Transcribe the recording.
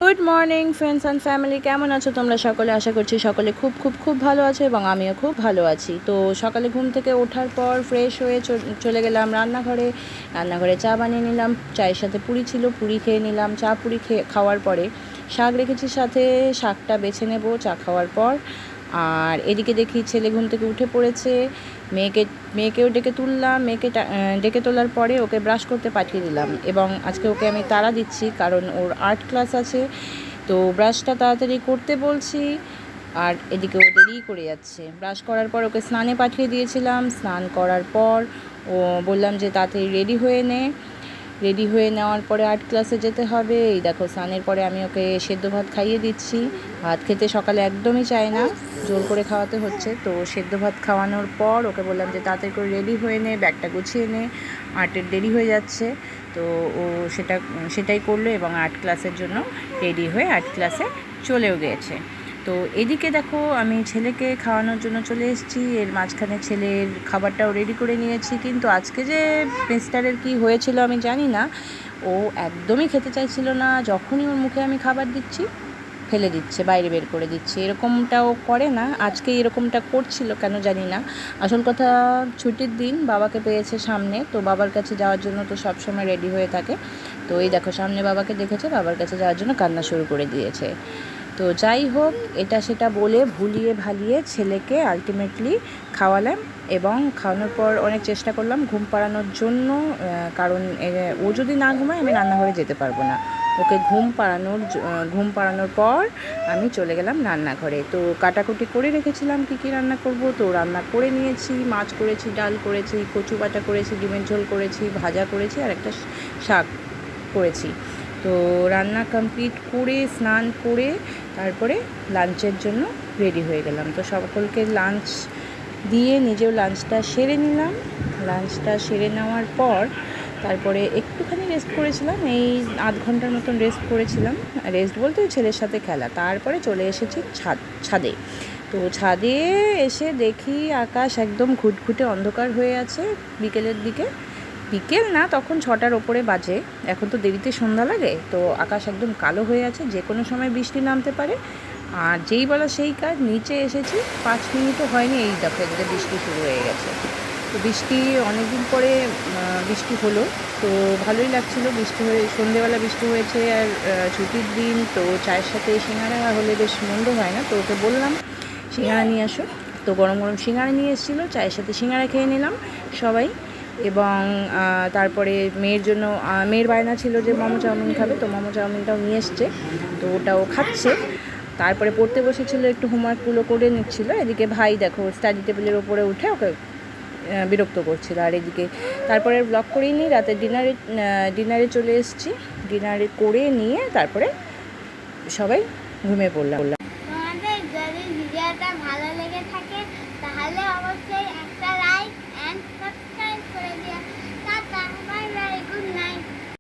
Good morning friends and family, কেমন আছো তোমরা সকলে? আশা করছি সকলে খুব খুব খুব ভালো আছো এবং আমিও খুব ভালো আছি। তো সকালে ঘুম থেকে ওঠার পর ফ্রেশ হয়ে চলে গেলাম রান্নাঘরে চা বানিয়ে নিলাম। চায়ের সাথে পুরি ছিল, পুরি খেয়ে নিলাম। পুরি খাওয়ার পরে শাক রেখেছি, সাথে শাকটা বেছে নেব চা খাওয়ার পর। আর এদিকে দেখি ছেলে ঘুম থেকে উঠে পড়েছে। মেয়েকেও ডেকে তুললাম। ডেকে তোলার পরে ওকে ব্রাশ করতে পাঠিয়ে দিলাম এবং আজকে ওকে আমি তাড়া দিচ্ছি কারণ ওর আর্ট ক্লাস আছে। তো ব্রাশটা তাড়াতাড়ি করতে বলছি, আর এদিকে ও দেরি করে যাচ্ছে। ব্রাশ করার পর ওকে স্নানে পাঠিয়ে দিয়েছিলাম। স্নান করার পর ও বললাম যে তাড়াতাড়ি রেডি হয়ে নেওয়ার পরে আর্ট ক্লাসে যেতে হবে। এই দেখো, স্নানের পরে আমি ওকে সেদ্ধ ভাত খাইয়ে দিচ্ছি। ভাত খেতে সকালে একদমই চায় না, জোর করে খাওয়াতে হচ্ছে। তো সেদ্ধ ভাত খাওয়ানোর পর ওকে বললাম যে তাড়াতাড়ি করে রেডি হয়ে নে, ব্যাগটা গুছিয়ে নে, আর্টের দেরি হয়ে যাচ্ছে। তো ও সেটাই করলো এবং আর্ট ক্লাসের জন্য রেডি হয়ে আর্ট ক্লাসে চলেও গিয়েছে। তো এদিকে দেখো, আমি ছেলেকে খাওয়ানোর জন্য চলে এসেছি। এর মাঝখানে ছেলের খাবারটাও রেডি করে নিয়েছি। কিন্তু আজকে যে মিস্টারের কি হয়েছিল আমি জানি না, ও একদমই খেতে চাইছিল না। যখনই ওর মুখে আমি খাবার দিচ্ছি ফেলে দিচ্ছে, বাইরে বের করে দিচ্ছে। এরকমটাও করে না, আজকে এরকমটা করছিল কেন জানি না। আসল কথা, ছুটির দিন, বাবাকে পেয়েছে সামনে, তো বাবার কাছে যাওয়ার জন্য তো সবসময় রেডি হয়ে থাকে। তো এই দেখো, সামনে বাবাকে দেখেছে, বাবার কাছে যাওয়ার জন্য কান্না শুরু করে দিয়েছে। তো যাই হোক, এটা সেটা বলে ভুলিয়ে ভালিয়ে ছেলেকে আলটিমেটলি খাওয়ালাম এবং খাওয়ানোর পর অনেক চেষ্টা করলাম ঘুম পাড়ানোর জন্য, কারণ ও যদি না ঘুমায় আমি রান্নাঘরে যেতে পারবো না। ওকে ঘুম পাড়ানোর পর আমি চলে গেলাম রান্নাঘরে। তো কাটাকুটি করে রেখেছিলাম কী কী রান্না করব, তো রান্না করে নিয়েছি। মাছ করেছি, ডাল করেছি, কচু বাটা করেছি, ডিমের ঝোল করেছি, ভাজা করেছি, আর একটা শাক করেছি। তো রান্না কমপ্লিট করে স্নান করে তারপরে লাঞ্চের জন্য রেডি হয়ে গেলাম। তো সকলকে লাঞ্চ দিয়ে নিজেও লাঞ্চটা সেরে নিলাম। লাঞ্চটা সেরে নেওয়ার পর তারপরে একটুখানি রেস্ট করেছিলাম, এই আধ ঘন্টার মতন রেস্ট করেছিলাম। রেস্ট বলতে ছেলের সাথে খেলা। তারপরে চলে এসেছি ছাদে। তো ছাদে এসে দেখি আকাশ একদম ঘুটঘুটে অন্ধকার হয়ে আছে। বিকেল না, তখন 6টার ওপরে বাজে। এখন তো দেরিতে সন্ধ্যা লাগে। তো আকাশ একদম কালো হয়ে আছে, যে কোনো সময় বৃষ্টি নামতে পারে। আর যেই বলা সেই কাজ, নিচে এসেছি 5 মিনিটও হয়নি, এই দেখো এদিকে বৃষ্টি শুরু হয়ে গেছে। তো বৃষ্টি অনেকদিন পরে বৃষ্টি হলো, তো ভালোই লাগছিলো। বৃষ্টি হয়ে সন্ধেবেলা বৃষ্টি হয়েছে, আর ছুটির দিন, তো চায়ের সাথে সিঙ্গাড়া হলে বেশ মন্দ হয় না। তো ওকে বললাম সিঙ্গাড়া নিয়ে আসো। তো গরম গরম সিঙ্গাড়া নিয়ে এসেছিলো, চায়ের সাথে সিঙ্গাড়া খেয়ে নিলাম সবাই। এবং তারপরে মেয়ের বায়না ছিল যে মোমো চাউমিন খাবে, তো মোমো চাউমিনটাও নিয়ে এসছে, তো ওটাও খাচ্ছে। তারপরে পড়তে বসেছিল, একটু হোমওয়ার্কগুলো করে নিচ্ছিল। এদিকে ভাই দেখো স্টাডি টেবিলের ওপরে উঠে ওকে বিরক্ত করছিল। আর এদিকে তারপরে ব্লগ করেই নিই, রাতে ডিনারে চলে এসেছি। ডিনারে করে নিয়ে তারপরে সবাই ঘুমিয়ে পড়লাম।